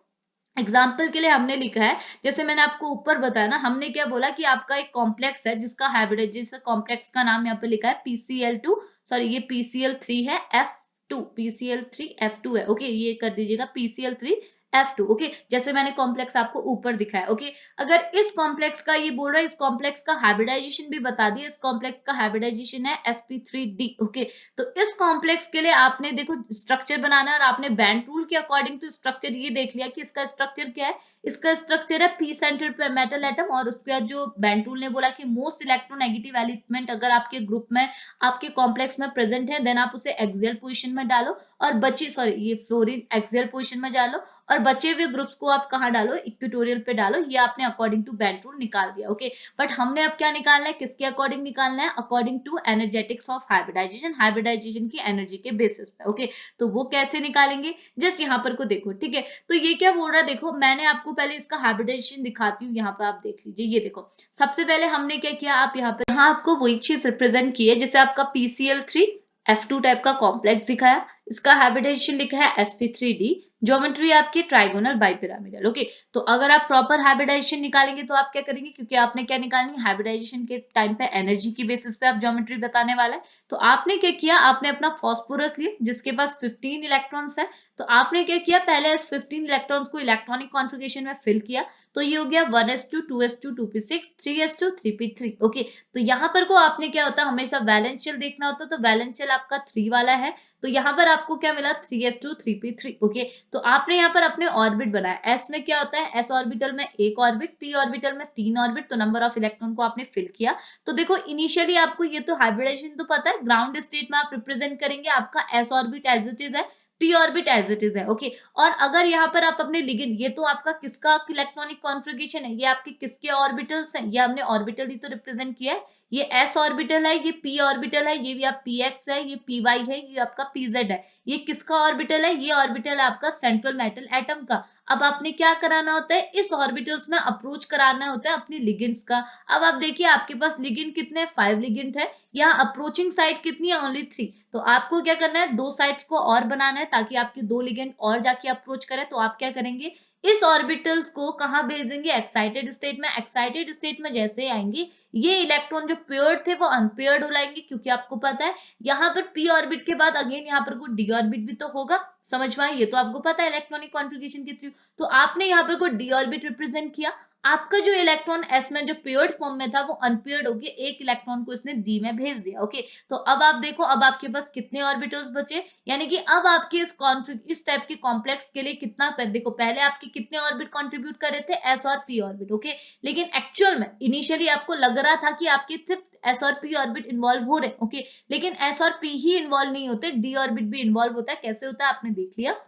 एग्जाम्पल के लिए हमने लिखा है, जैसे मैंने आपको ऊपर बताया ना, हमने क्या बोला कि आपका एक कॉम्प्लेक्स है जिसका हाइब्रिडाइजेशन, कॉम्प्लेक्स का नाम यहाँ पे लिखा है PCl2, सॉरी ये PCl3 है, F2, PCl3F2 है। ओके, ये कर दीजिएगा PCl3F2। ओके, जैसे मैंने कॉम्प्लेक्स आपको ऊपर दिखाया। ओके, अगर इस कॉम्प्लेक्स का ये बोल रहा है, इस कॉम्प्लेक्स का हाइब्रिडाइजेशन भी बता दिया, इस कॉम्प्लेक्स का हाइब्रिडाइजेशन है sp3d। ओके, तो इस कॉम्प्लेक्स के लिए आपने देखो स्ट्रक्चर बनाना है, और आपने बेंट रूल के अकॉर्डिंग तो स्ट्रक्चर ये देख लिया कि इसका स्ट्रक्चर क्या है। इसका स्ट्रक्चर है पी सेंटर्ड मेटल एटम, और उसके बाद जो बेंट रूल ने बोला कि मोस्ट इलेक्ट्रोनेगेटिव एलिमेंट अगर आपके ग्रुप में, आपके कॉम्प्लेक्स में प्रेजेंट है, देन आप उसे एक्सियल पोजीशन में डालो, और बची, सॉरी ये फ्लोरीन एक्सियल पोजीशन में डालो, और और बचे हुए ग्रुप्स को आप कहाँ डालो, इक्वेटोरियल पे डालो। ये आपने अकॉर्डिंग टू बेंट रूल निकाल दिया। ओके, बट हमने अब क्या निकालना है, किसके अकॉर्डिंग निकालना है, according to energetics of hybridization, hybridization की एनर्जी के बेसिस पे। ओके, तो वो कैसे निकालेंगे, जस्ट यहाँ पर को देखो, ठीक है। तो ये क्या बोल रहा है, देखो मैंने आपको पहले इसका हाइब्रिडाइजेशन दिखाती हूँ, यहाँ पर आप देख लीजिए। ये देखो सबसे पहले हमने क्या किया, आप यहाँ पे, यहाँ आपको वही चीज रिप्रेजेंट की है, जैसे आपका PCl3 F2 टाइप का कॉम्प्लेक्स दिखाया, इसका हाइब्रिडाइजेशन लिखा है sp3d, ज्योमेट्री आपकी ट्राइगोनल बाइपिरामिडल। ओके, तो अगर आप प्रॉपर हाइब्रिडाइजेशन निकालेंगे तो आप क्या करेंगे, क्योंकि आपने क्या निकालनी, हाइब्रिडाइजेशन के टाइम पे एनर्जी की बेसिस पे आप ज्योमेट्री बताने वाला है। तो आपने क्या किया, आपने अपना फॉस्फोरस लिया जिसके पास 15 इलेक्ट्रॉन्स है। तो आपने क्या किया, पहले इस 15 इलेक्ट्रॉन्स को इलेक्ट्रॉनिक कॉन्फ़िगरेशन में फिल किया। तो ये हो गया 1s2 2s2 2p6 3s2 3p3। Okay, तो यहाँ पर को आपने क्या होता है, हमेशा वैलेंस शेल देखना होता है, तो वैलेंस शेल आपका 3 वाला है, तो यहाँ पर आपको क्या मिला, 3s2 3p3। ओके, तो आपने यहाँ पर अपने ऑर्बिट बनाया, s में क्या होता है, s ऑर्बिटल में एक ऑर्बिट, p ऑर्बिटल में 3 ऑर्बिट, तो नंबर ऑफ इलेक्ट्रॉन को आपने फिल किया। तो देखो इनिशियली आपको ये तो हाइब्रिडाइजेशन तो पता है, ग्राउंड स्टेट में आप रिप्रेजेंट करेंगे आपका s orbit as it is है, p orbit as it is है। ओके, और अगर यहाँ पर आप अपने लिगेंड, ये तो आपका किसका इलेक्ट्रॉनिक कॉन्फ़िगरेशन है, ये आपके किसके ऑर्बिटल्स हैं, ये हमने ऑर्बिटल ही तो रिप्रेजेंट किया है, ये s ऑर्बिटल है, ये p ऑर्बिटल है, ये भी आप px है, ये py है, ये आपका pz है। ये किसका ऑर्बिटल है, ये ऑर्बिटल है आपका सेंट्रल मेटल एटम का। अब आपने क्या कराना होता है, इस ऑर्बिटल्स में अप्रोच कराना होता है अपने लिगेंड्स का। अब आप देखिए आपके पास लिगेंड कितने, 5 लिगेंड है, यहाँ अप्रोचिंग साइड कितनी है, ओनली 3। तो आपको क्या करना है, 2 साइड्स को और बनाना है ताकि आपके 2 लिगेंड और जाके अप्रोच करे। तो आप क्या करेंगे, इस ऑर्बिटल्स को कहाँ भेजेंगे, एक्साइटेड स्टेट में। एक्साइटेड स्टेट में जैसे आएंगे, ये इलेक्ट्रॉन जो पेयर्ड थे वो अनपेयर्ड हो जाएंगे, क्योंकि आपको पता है यहाँ पर p ऑर्बिट के बाद अगेन यहाँ पर कोई d ऑर्बिट भी तो होगा, समझ में आए, ये तो आपको पता है इलेक्ट्रॉनिक कॉन्फ़िगरेशन के थ्रू। तो आपने यहाँ पर कोई d ऑर्बिट रिप्रेजेंट किया, आपका जो इलेक्ट्रॉन s में जो पेयर्ड फॉर्म में था वो अनपेयर्ड होके एक इलेक्ट्रॉन को इसने d में भेज दिया। ओके, तो अब आप देखो, अब आपके पास कितने ऑर्बिटल्स बचे, यानी कि अब आपके इस टाइप के कॉम्प्लेक्स के लिए कितना, देखो पहले आपके कितने ऑर्बिट कंट्रीब्यूट कर रहे थे, s और p ऑर्बिट। ओके, लेकिन एक्चुअल में इनिशियली आपको लग रहा था कि आपके सिर्फ s और p ऑर्बिट इन्वॉल्व हो रहे हैं। ओके, लेकिन s और p ही इन्वॉल्व नहीं होते, d ऑर्बिट भी इन्वॉल्व होता है। कैसे होता है आपने देख लिया,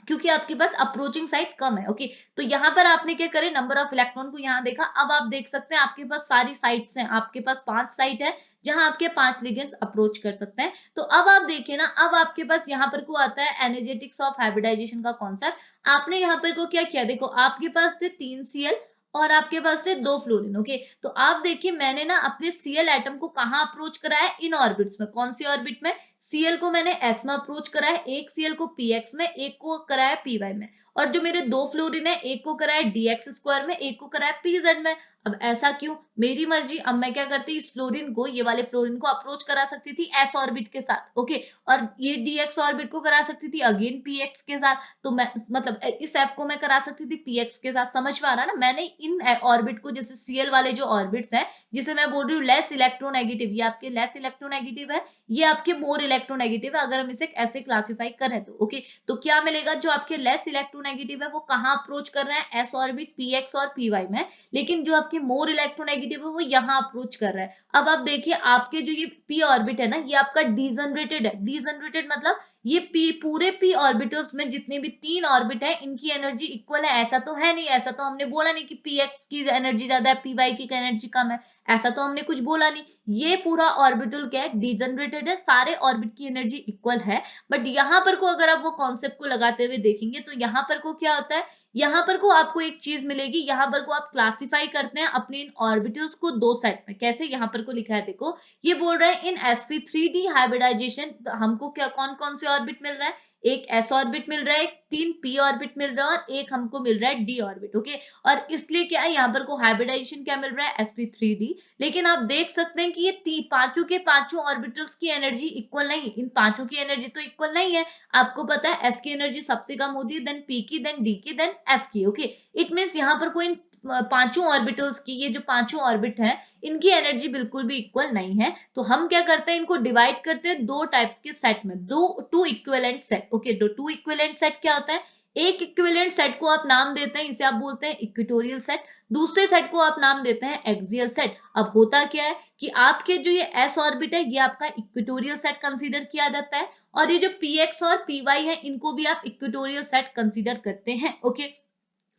क्योंकि आपके पास अप्रोचिंग साइड कम है। ओके, तो यहाँ पर आपने क्या करे, नंबर ऑफ इलेक्ट्रॉन को यहाँ देखा। अब आप देख सकते हैं आपके पास सारी साइट्स हैं, आपके पास 5 साइट है जहां आपके 5 लिगेंड्स अप्रोच कर सकते हैं। तो अब आप देखिए ना, अब आपके पास यहाँ पर को आता है एनर्जेटिक्स ऑफ हाइब्रिडाइजेशन का कॉन्सेप्ट। आपने यहाँ पर को क्या किया, देखो आपके पास थे 3 Cl और आपके पास थे 2 फ्लोरीन। ओके, तो आप देखिए मैंने ना अपने Cl एटम को कहाँ अप्रोच करा है, इन ऑर्बिट्स में। कौन सी ऑर्बिट में, Cl को मैंने s में अप्रोच करा है, एक Cl को px में, एक को करा है py में, और जो मेरे 2 फ्लोरीन है, एक को करा है dx स्क्वायर में, एक को करा है pz में। अब ऐसा क्यों, मेरी मर्जी। अब मैं क्या करती, इस फ्लोरीन को, ये वाले फ्लोरीन को अप्रोच करा सकती थी s ऑर्बिट के साथ। ओके, और ये dx ऑर्बिट को करा सकती थी अगेन px के साथ। तो मैं मतलब इस f को मैं करा सकती थी px के साथ, समझ में आ रहा है ना। मैंने इन ऑर्बिट को, जैसे Cl वाले जो ऑर्बिट्स हैं, जिसे मैं बोल रही हूँ लेस इलेक्ट्रोनेगेटिव, ये आपके लेस इलेक्ट्रोनेगेटिव है, ये आपके मोर इलेक्ट्रोनेगेटिव है, अगर हम इसे ऐसे क्लासिफाई करें तो। ओके, तो क्या मिलेगा, जो आपके लेस इलेक्ट्रोनेगेटिव है वो कहाँ अप्रोच कर रहे हैं, s ऑर्बिट px और py में, लेकिन जो आपके मोर इलेक्ट्रोनेगेटिव है वो यहाँ अप्रोच कर रहा है। अब आप देखिए आपके जो ये p ऑर्बिट है ना, ये आपका डीजनरेटेड है। डीजनरेटेड मतलब ये p, पूरे p ऑर्बिटल्स में जितने भी 3 ऑर्बिट है, इनकी एनर्जी इक्वल है, ऐसा तो है नहीं। ऐसा तो हमने बोला नहीं कि px की एनर्जी ज्यादा है, py की एनर्जी कम है, ऐसा तो हमने कुछ बोला नहीं। ये पूरा ऑर्बिटल क्या है, डीजनरेटेड है, सारे ऑर्बिट की एनर्जी इक्वल है। बट यहाँ पर को अगर आप वो कॉन्सेप्ट को लगाते हुए देखेंगे तो यहाँ पर को क्या होता है, यहाँ पर को आपको एक चीज मिलेगी, यहाँ पर को आप क्लासिफाई करते हैं अपने इन ऑर्बिटल्स को 2 सेट में। कैसे, यहाँ पर को लिखा है देखो, ये बोल रहा है इन sp3d हाइब्रिडाइजेशन हमको क्या, कौन कौन से ऑर्बिट मिल रहा है, एक s ऑर्बिट मिल रहा है, 3 p ऑर्बिट मिल रहा है, और एक हमको मिल रहा है d ऑर्बिट। ओके, और इसलिए क्या है, यहाँ पर को हाइब्रिडाइजेशन क्या मिल रहा है, sp3d। लेकिन आप देख सकते हैं कि ये पांचों के पांचों ऑर्बिटल्स की एनर्जी इक्वल नहीं, इन पांचों की एनर्जी तो इक्वल नहीं है। आपको पता है s की एनर्जी सबसे कम होती है, देन p की, देन d की, देन f की। ओके, इट मींस यहाँ पर कोई पांचों ऑर्बिटल्स की, ये जो पांचों ऑर्बिट हैं, इनकी एनर्जी बिल्कुल भी इक्वल नहीं है। तो हम क्या करते हैं, इनको डिवाइड करते हैं 2 टाइप्स के सेट में, 2 equivalent set. Okay, 2 equivalent set क्या होता है, एक इक्विवेलेंट सेट को आप नाम देते हैं, इसे आप बोलते हैं इक्वेटोरियल सेट, दूसरे सेट को आप नाम देते हैं एक्सियल सेट। अब होता क्या है कि आपके जो ये एस ऑर्बिट है ये आपका इक्वेटोरियल सेट कंसीडर किया जाता है, और ये जो पी एक्स और पी वाई है इनको भी आप इक्वेटोरियल सेट कंसीडर करते हैं। ओके,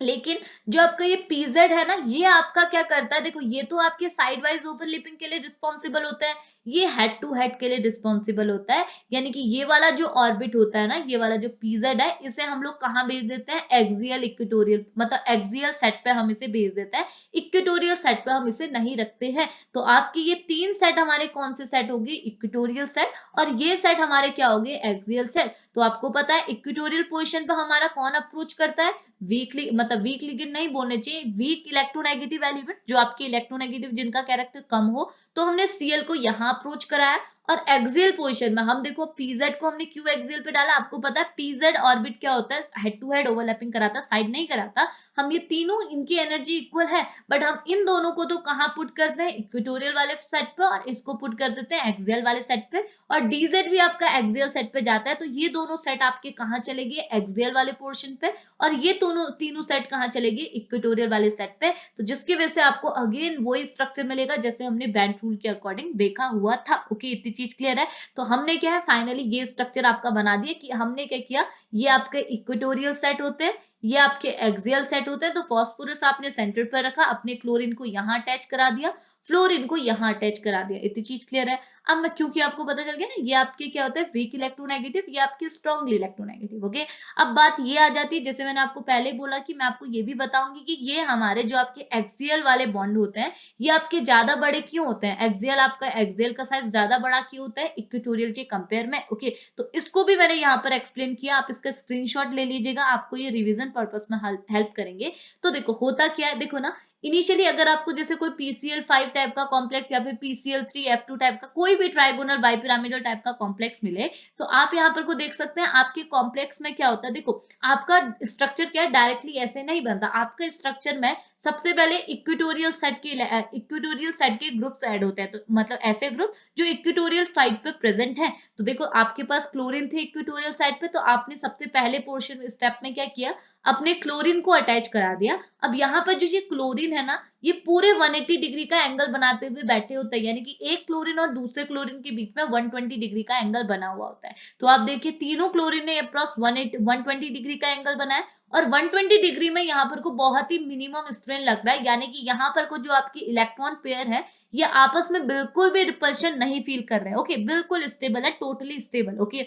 लेकिन जो आपका ये पीजेड है ना, ये आपका क्या करता है, देखो ये तो आपके साइड वाइज ओवरलैपिंग के लिए रिस्पॉन्सिबल होता है, ये हेड टू हेड के लिए रिस्पॉन्सिबल होता है। यानी कि ये वाला जो ऑर्बिट होता है ना, ये वाला जो पीजेड है, इसे हम लोग कहाँ भेज देते हैं, एक्सियल इक्वेटोरियल, मतलब एक्सियल सेट पे हम इसे भेज देते हैं, इक्वेटोरियल सेट पे हम इसे नहीं रखते हैं। तो आपकी ये तीन सेट हमारे कौन से सेट होंगे, इक्वेटोरियल सेट, और ये सेट हमारे क्या होंगे, एक्सियल सेट। तो आपको पता है इक्वेटोरियल पोजीशन पे हमारा कौन अप्रोच करता है, वीकली, मतलब वीक लिगेंड नहीं बोलने चाहिए, वीक इलेक्ट्रोनेगेटिव एलिमेंट, जो आपके इलेक्ट्रोनेगेटिव जिनका कैरेक्टर कम हो, तो हमने सीएल को यहाँ अप्रोच कराया। और एक्सियल पोजीशन में हम देखो पीजेड को हमने क्यों एक्सियल पे डाला, आपको पता है पीजेड ऑर्बिट क्या होता है, हेड टू हेड ओवरलैपिंग कराता, साइड नहीं कराता। हम ये तीनों, इनकी एनर्जी इक्वल है, बट हम इन दोनों को तो कहाँ पुट करते हैं, इक्वेटोरियल वाले सेट पे, और इसको पुट कर देते हैं एक्सियल वाले सेट पे, और डीजेड भी आपका एक्सियल सेट पे जाता है। तो ये दोनों सेट आपके कहाँ चलेंगे, एक्सियल वाले पोर्शन पे, और ये दोनों तीनों सेट कहाँ चलेगी, इक्वेटोरियल वाले सेट पे। तो जिसकी वजह से आपको अगेन वही स्ट्रक्चर मिलेगा जैसे हमने बैंड रूल के अकॉर्डिंग देखा हुआ था। ओके, इतनी चीज क्लियर है। तो हमने क्या है, फाइनली ये स्ट्रक्चर आपका बना दिया कि हमने क्या किया, ये आपके इक्वेटोरियल सेट होते हैं, ये आपके एक्सियल सेट होते हैं। तो फास्फोरस आपने सेंटर पर रखा, अपने क्लोरीन को यहाँ अटैच करा दिया, फ्लोरीन को यहाँ अटैच करा दिया। इतनी चीज क्लियर है। अब मैं, क्योंकि आपको पता चल गया ना, ये आपके क्या होता है, वीक इलेक्ट्रोनेगेटिव, ये आपके स्ट्रॉन्गली इलेक्ट्रोनेगेटिव। ओके, अब बात ये आ जाती है, जैसे मैंने आपको पहले बोला कि मैं आपको ये भी बताऊंगी कि ये हमारे जो आपके एक्सियल वाले बॉन्ड होते हैं, ये आपके ज्यादा बड़े क्यों होते हैं, एक्सियल, आपका एक्सियल का साइज ज्यादा बड़ा क्यों होता है इक्वेटोरियल के कंपेयर में। ओके, तो इसको भी मैंने यहाँ पर एक्सप्लेन किया, आप इसका स्क्रीनशॉट ले लीजिएगा, आपको ये रिवीजन पर्पस में हेल्प करेंगे। तो देखो होता क्या है, देखो ना, इनिशियली अगर आपको जैसे कोई PCl5 टाइप का कॉम्प्लेक्स या फिर PCl3F2 टाइप का कोई भी ट्राइगोनल बाइपिरामिडल टाइप का कॉम्प्लेक्स मिले, तो आप यहाँ पर को देख सकते हैं आपके कॉम्प्लेक्स में क्या होता है। देखो आपका स्ट्रक्चर क्या है, डायरेक्टली ऐसे नहीं बनता, आपका स्ट्रक्चर में सबसे पहले इक्वेटोरियल सेट के ग्रुप्स ऐड होते हैं, तो मतलब ऐसे ग्रुप जो इक्वेटोरियल साइड पे प्रेजेंट है। तो देखो आपके पास क्लोरीन थे इक्वेटोरियल साइड पे, तो आपने सबसे पहले पोर्शन स्टेप में क्या किया, अपने क्लोरीन को अटैच करा दिया। अब यहाँ पर जो ये क्लोरीन है ना, ये पूरे 180 डिग्री का एंगल बनाते हुए बैठे होते हैं, यानी कि एक क्लोरीन और दूसरे क्लोरीन के बीच में 120 डिग्री का एंगल बना हुआ होता है। तो आप देखिए तीनों क्लोरीन ने अप्रॉक्स 120 डिग्री का एंगल बनाया, और 120 डिग्री में यहाँ पर को बहुत ही मिनिमम स्ट्रेन लग रहा है, यानी कि यहाँ पर को जो आपकी इलेक्ट्रॉन पेयर है, ये आपस में बिल्कुल भी रिपल्शन नहीं फील कर रहे हैं। ओके, बिल्कुल स्टेबल है, टोटली स्टेबल। ओके,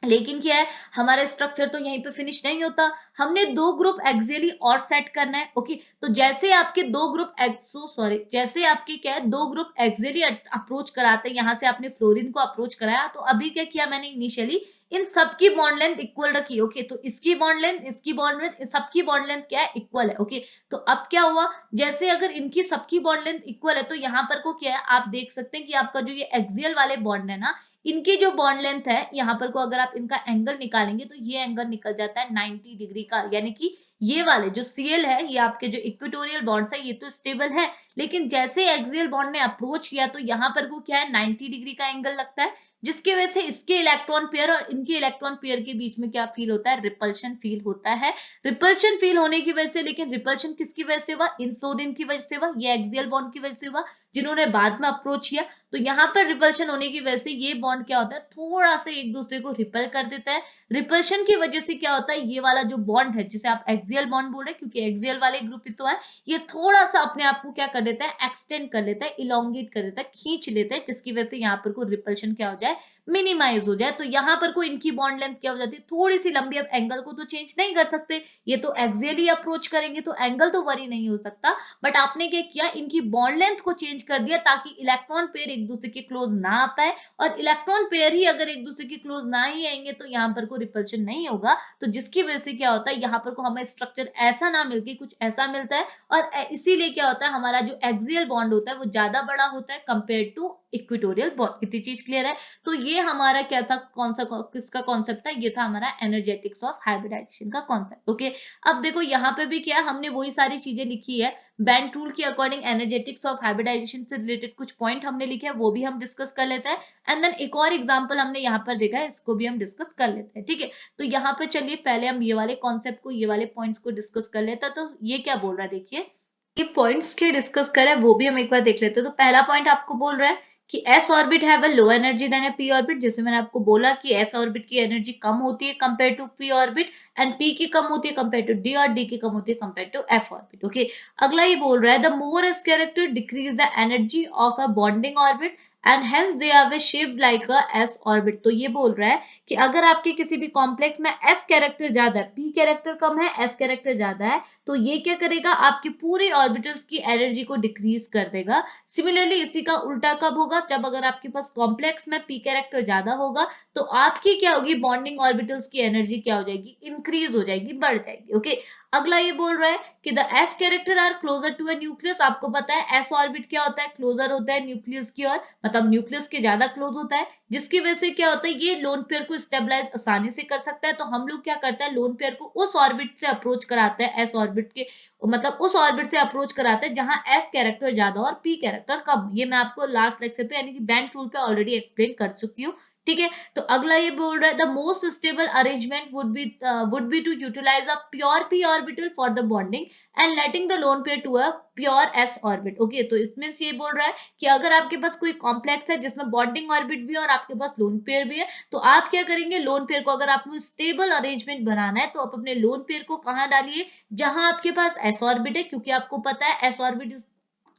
लेकिन क्या है, हमारा स्ट्रक्चर तो यहीं पे फिनिश नहीं होता, हमने दो ग्रुप एक्सियली और सेट करना है। ओके, तो जैसे आपके दो ग्रुप एक्सो सॉरी जैसे आपके क्या है, दो ग्रुप एक्सियली अप्रोच कराते हैं, यहां से आपने फ्लोरीन को अप्रोच कराया, तो अभी क्या किया मैंने इनिशियली, इन सबकी बॉन्ड लेंथ इक्वल रखी। ओके, तो इसकी बॉन्ड लेंथ, इसकी बॉन्ड लेंथ, सबकी बॉन्ड लेंथ क्या है, इक्वल है। ओके, तो अब क्या हुआ, जैसे अगर इनकी सबकी बॉन्ड लेंथ इक्वल है, तो यहाँ पर को क्या है, आप देख सकते हैं कि आपका जो ये एक्सियल वाले बॉन्ड है ना, इनकी जो बॉन्ड लेंथ है, यहाँ पर को अगर आप इनका एंगल निकालेंगे, तो ये एंगल निकल जाता है 90 डिग्री का। यानी कि ये वाले जो सीएल है, ये आपके जो इक्वेटोरियल बॉन्ड्स है, ये तो स्टेबल है, लेकिन जैसे एक्सियल बॉन्ड ने अप्रोच किया, तो यहाँ पर को क्या है, 90 डिग्री का एंगल लगता है, जिसकी वजह से इसके इलेक्ट्रॉन पेयर और इनके इलेक्ट्रॉन पेयर के बीच में क्या फील होता है, रिपल्शन फील होता है। रिपल्शन फील होने की वजह से, लेकिन रिपल्शन किसकी वजह से हुआ, इन फ्लोरीन की वजह से हुआ, ये एक्सियल बॉन्ड की वजह से हुआ, जिन्होंने बाद में अप्रोच किया। तो यहाँ पर रिपल्शन होने की वजह से ये बॉन्ड क्या होता है, थोड़ा सा एक दूसरे को रिपल कर देता है। रिपल्शन की वजह से क्या होता है, ये वाला जो बॉन्ड है, जिसे आप एक्सियल बॉन्ड बोल रहे हैं, क्योंकि एक्सियल वाले ग्रुप ही तो है, ये थोड़ा सा अपने आप को क्या कर देता है, एक्सटेंड कर लेता है, इलोंगेट कर देता है, खींच लेता है, जिसकी वजह से यहाँ पर को रिपल्शन क्या हो जाए, मिनिमाइज हो जाए। तो यहाँ पर को इनकी बॉन्ड लेंथ क्या हो जाती है, थोड़ी सी लंबी। अब एंगल को तो चेंज नहीं कर सकते, ये तो एक्सियली अप्रोच करेंगे, तो एंगल तो वरी नहीं हो सकता, बट आपने क्या किया, इनकी बॉन्ड लेंथ को चेंज कर दिया, ताकि इलेक्ट्रॉन पेयर एक दूसरे के क्लोज ना आ पाए, और इलेक्ट्रॉन पेयर ही अगर एक दूसरे के क्लोज ना ही आएंगे, तो यहाँ पर को रिपल्शन नहीं होगा। तो जिसकी वजह से क्या होता है, यहाँ पर को हमें स्ट्रक्चर ऐसा ना मिलके कुछ ऐसा मिलता है, और इसीलिए क्या होता है, हमारा जो एक्सियल बॉन्ड होता है वो ज्यादा बड़ा होता है कंपेयर टू इक्वेटोरियल बॉन्ड। इतनी चीज क्लियर है। तो ये हमारा क्या था, कौन सा किसका कॉन्सेप्ट था, ये था हमारा एनर्जेटिक्स ऑफ हाइब्रिडाइजेशन का कॉन्सेप्ट। ओके, अब देखो यहाँ पे भी क्या, हमने वही सारी चीजें लिखी है, बेंट रूल के अकॉर्डिंग एनर्जेटिक्स ऑफ हाइब्रिडाइजेशन से रिलेटेड कुछ पॉइंट हमने लिखे हैं, वो भी हम डिस्कस कर लेते हैं। एंड देन एक और एग्जांपल हमने यहाँ पर देखा है, इसको भी हम डिस्कस कर लेते हैं, ठीक है। तो यहाँ पे चलिए पहले हम ये वाले कॉन्सेप्ट को, ये वाले पॉइंट्स को डिस्कस कर लेते हैं। तो ये क्या बोल रहा है, देखिए ये पॉइंट्स के डिस्कस करें वो भी हम एक बार देख लेते हैं। तो पहला पॉइंट आपको बोल रहा है कि S orbit have a low energy then a P orbit. जैसे मैंने आपको बोला कि एस ऑर्बिट की एनर्जी कम होती है compare to P orbit, and P की कम होती है कंपेयर टू डी, और डी की कम होती है compare to F orbit. Okay, अगला ये बोल रहा है the more S character decrease the energy of a bonding orbit and hence they are shaped like a S orbit. तो ये बोल रहा है कि अगर आपके किसी भी कॉम्प्लेक्स में एस कैरेक्टर ज्यादा है, पी कैरेक्टर कम है, एस कैरेक्टर ज्यादा है, तो ये क्या करेगा, आपके पूरे ऑर्बिटल्स की एनर्जी को डिक्रीज कर देगा। सिमिलरली इसी का उल्टा कब होगा, जब अगर आपके पास कॉम्प्लेक्स में पी कैरेक्टर ज्यादा होगा तो आपकी क्या होगी, बॉन्डिंग ऑर्बिटल्स की एनर्जी क्या हो जाएगी, इंक्रीज हो जाएगी, बढ़ जाएगी। ओके, अगला ये बोल रहा है कि the S character are closer to a nucleus. आपको पता है एस ऑर्बिट क्या होता है, क्लोजर होता है न्यूक्लियस की ओर, मतलब न्यूक्लियस के ज्यादा क्लोज होता है, जिसकी वजह से क्या होता है, ये लोन पेयर को स्टेबलाइज आसानी से कर सकता है। तो हम लोग क्या करते हैं, लोन पेयर को उस ऑर्बिट से अप्रोच कराते हैं, एस ऑर्बिट के मतलब उस ऑर्बिट से अप्रोच कराते हैं जहां एस कैरेक्टर ज्यादा और पी कैरेक्टर कम। ये मैं आपको लास्ट लेक्चर पे यानी कि बेंट रूल पे ऑलरेडी एक्सप्लेन कर चुकी हूँ, ठीक है। तो अगला ये बोल रहा है the most stable arrangement would be to utilize a pure P orbital for the bonding and letting the lone pair to a pure S orbit. Okay, तो इट मींस ये बोल रहा है कि अगर आपके पास कोई कॉम्प्लेक्स है जिसमें बॉन्डिंग ऑर्बिट भी है और आपके पास लोन पेयर भी है, तो आप क्या करेंगे, लोन पेयर को अगर आपको स्टेबल अरेंजमेंट बनाना है तो आप अपने लोन पेयर को कहाँ डालिए, जहां आपके पास एस ऑर्बिट है, क्योंकि आपको पता है S orbit is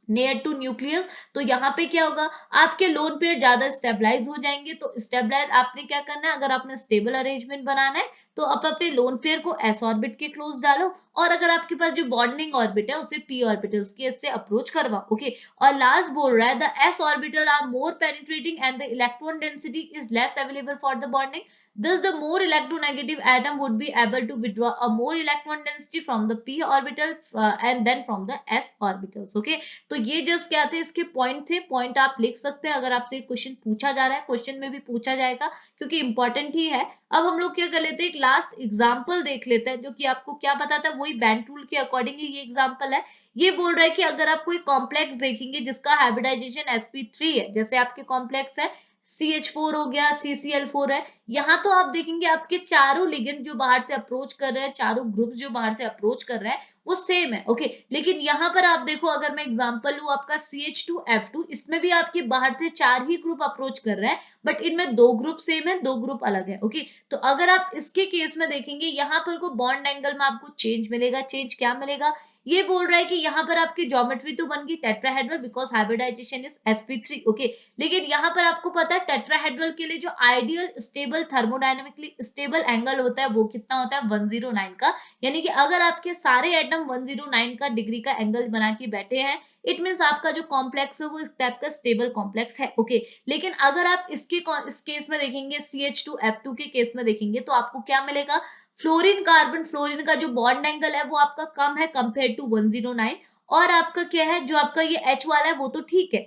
near to nucleus. तो यहाँ पे क्या होगा, आपके लोन पेयर ज्यादा स्टेबलाइज हो जाएंगे। तो स्टेबलाइज आपने क्या करना है, अगर आपने स्टेबल अरेंजमेंट बनाना है तो आप अपने लोन पेयर को एस ऑर्बिट के क्लोज डालो, और अगर आपके पास जो बॉन्डिंग ऑर्बिट है उसे पी ऑर्बिटल्स के से अप्रोच करवाओ। ओके, और लास्ट बोल रहा है the S orbital are more penetrating and the electron density is less available for the bonding, thus the more electronegative atom would be able to withdraw a more electron density from the p orbital and then from the s orbitals। okay, तो ये just क्या थे, इसके point थे, point आप लिख सकते हैं अगर आपसे क्वेश्चन पूछा जा रहा है, क्वेश्चन में भी पूछा जाएगा क्योंकि इंपॉर्टेंट ही है। अब हम लोग क्या कर लेते हैं, एक लास्ट एग्जांपल देख लेते हैं जो कि आपको क्या बताता है, वही बेंट रूल के अकॉर्डिंग ही ये एग्जांपल है। ये बोल रहा है कि अगर आप कोई कॉम्प्लेक्स देखेंगे जिसका हाइब्रिडाइजेशन sp3 है, जैसे आपके कॉम्प्लेक्स है CH4 हो गया, CCl4 है, यहाँ तो आप देखेंगे आपके चारों लिगेंड जो बाहर से अप्रोच कर रहे हैं, चारों ग्रुप्स जो बाहर से अप्रोच कर रहे हैं वो सेम है। ओके, लेकिन यहाँ पर आप देखो, अगर मैं एग्जांपल लूं आपका CH2F2, इसमें भी आपके बाहर से चार ही ग्रुप अप्रोच कर रहे हैं, बट इनमें दो ग्रुप सेम है, दो ग्रुप अलग है। ओके, तो अगर आप इसके केस में देखेंगे, यहाँ पर को बॉन्ड एंगल में आपको चेंज मिलेगा। चेंज क्या मिलेगा, ये बोल रहा है कि यहाँ पर आपकी ज्योमेट्री तो बन गई tetrahedral because hybridization is sp3। Okay, लेकिन यहाँ पर आपको पता है टेट्राहेड्रल के लिए जो ideal stable thermodynamically stable angle होता है वो कितना होता है, 109 का। यानी कि अगर आपके सारे एटम 109 का डिग्री का एंगल बना के बैठे हैं, इट मीन्स आपका जो कॉम्प्लेक्स है वो इस टाइप का स्टेबल कॉम्प्लेक्स है। ओके, लेकिन अगर आप इस केस में देखेंगे, CH2F2 के केस में देखेंगे, तो आपको क्या मिलेगा, फ्लोरीन कार्बन फ्लोरीन का जो बॉन्ड एंगल है वो आपका कम है कंपेयर टू 109, और आपका क्या है, जो आपका ये H वाला है वो तो ठीक है,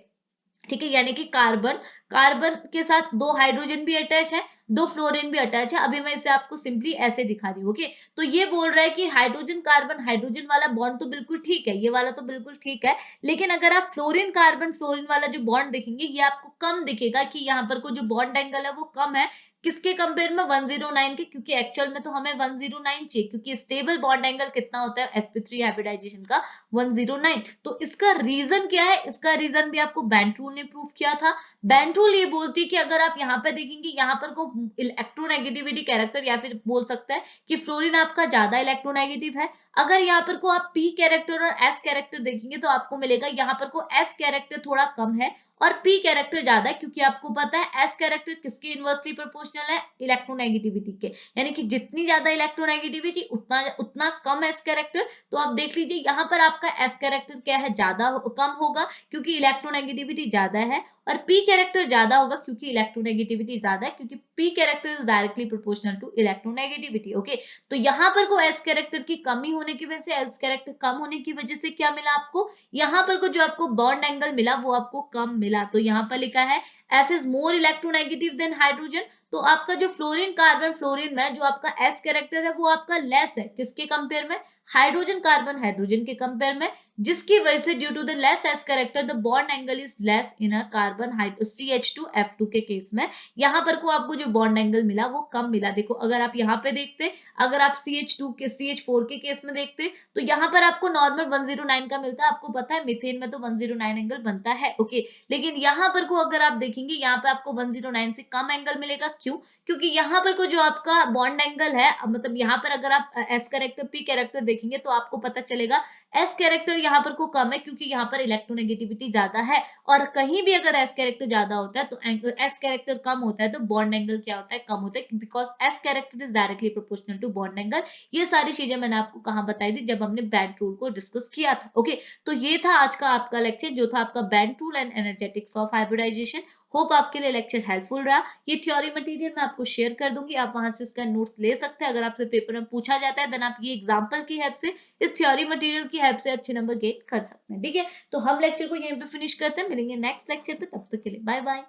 ठीक है, यानी कि कार्बन कार्बन के साथ दो हाइड्रोजन भी अटैच है, दो फ्लोरीन भी अटैच है। अभी मैं इसे आपको सिंपली ऐसे दिखा रही हूँ। ओके, तो ये बोल रहा है कि हाइड्रोजन कार्बन हाइड्रोजन वाला बॉन्ड तो बिल्कुल ठीक है, ये वाला तो बिल्कुल ठीक है, लेकिन अगर आप फ्लोरीन कार्बन फ्लोरीन वाला जो बॉन्ड देखेंगे, ये आपको कम दिखेगा कि यहाँ पर को जो बॉन्ड एंगल है वो कम है, किसके कंपेयर में, 109 के, क्योंकि एक्चुअल में तो हमें 109 चाहिए, क्योंकि स्टेबल बॉन्ड एंगल कितना होता है sp3 हाइब्रिडाइजेशन का, 109। तो इसका रीजन क्या है, इसका रीजन भी आपको बेंट रूल ने प्रूव किया था। बेंट रूल ये बोलती है कि अगर आप यहाँ पे देखेंगे, यहाँ पर को इलेक्ट्रोनेगेटिविटी कैरेक्टर, या फिर बोल सकते हैं कि फ्लोरीन आपका ज्यादा इलेक्ट्रोनेगेटिव है। अगर यहाँ पर को आप p कैरेक्टर और s कैरेक्टर देखेंगे तो आपको मिलेगा यहाँ पर को s कैरेक्टर थोड़ा कम है और p कैरेक्टर ज्यादा है, क्योंकि आपको पता है s कैरेक्टर किसके इनवर्सली प्रोपोर्शनल है, इलेक्ट्रोनेगेटिविटी के, यानी कि जितनी ज्यादा इलेक्ट्रोनेगेटिविटी उतना उतना कम s कैरेक्टर। तो आप देख लीजिए यहाँ पर आपका s कैरेक्टर क्या है, ज्यादा कम होगा क्योंकि इलेक्ट्रोनेगेटिविटी ज्यादा है, और p कैरेक्टर ज्यादा होगा क्योंकि इलेक्ट्रोनेगेटिविटी ज्यादा है, क्योंकि p character is directly proportional to electronegativity. Okay, तो यहाँ पर को s कैरेक्टर की कमी होने की वजह से, s कैरेक्टर कम होने की वजह से क्या मिला आपको, यहाँ पर को जो आपको बॉन्ड एंगल मिला वो आपको कम मिला। तो यहाँ पर लिखा है F is more electronegative than hydrogen. तो आपका जो फ्लोरीन कार्बन फ्लोरीन में जो आपका s कैरेक्टर है वो आपका लेस है, किसके कंपेयर में, हाइड्रोजन कार्बन हाइड्रोजन के कंपेयर में, जिसकी वजह से due to the less S character the bond angle is less in a carbon CH2F2 के केस में यहाँ पर को आपको जो बॉन्ड एंगल मिला वो कम मिला। देखो अगर आप यहाँ पे देखते, अगर आप CH4 के केस में देखते तो यहाँ पर आपको नॉर्मल 109 का मिलता है। आपको पता है मीथेन में तो 109 एंगल बनता है, ओके। लेकिन यहाँ पर को अगर आप देखेंगे यहाँ पे आपको 109 से कम एंगल मिलेगा। क्यों? क्योंकि यहाँ पर को जो आपका बॉन्ड एंगल है, मतलब यहाँ पर अगर आप एस कैरेक्टर पी कैरेक्टर देखेंगे तो आपको पता चलेगा एस कैरेक्टर यहाँ पर को कम है, क्योंकि यहाँ पर इलेक्ट्रोनेगेटिविटी ज्यादा है। और कहीं भी अगर एस कैरेक्टर ज्यादा होता है तो एस कैरेक्टर कम होता है तो बॉन्ड एंगल क्या होता है? कम होता है, because S character is directly proportional to bond angle. ये सारी चीजें मैंने आपको कहाँ बताई थी? जब हमने बैंड रूल को डिस्कस किया था, ओके। तो ये था आज का आपका लेक्चर, जो था आपका band rule and energetics of hybridization. Hope आपके लिए लेक्चर हेल्पफुल रहा। ये थ्योरी मटेरियल मैं आपको शेयर कर दूंगी, आप वहां से इसका नोट्स ले सकते हैं। अगर आपसे पेपर में पूछा जाता है देन आप ये एग्जांपल की हेल्प से, इस थ्योरी मटेरियल की हेल्प से अच्छे नंबर गेन कर सकते हैं, ठीक है। तो हम लेक्चर को यहीं पे फिनिश करते हैं, मिलेंगे नेक्स्ट लेक्चर पे, तब तक के लिए बाय बाय।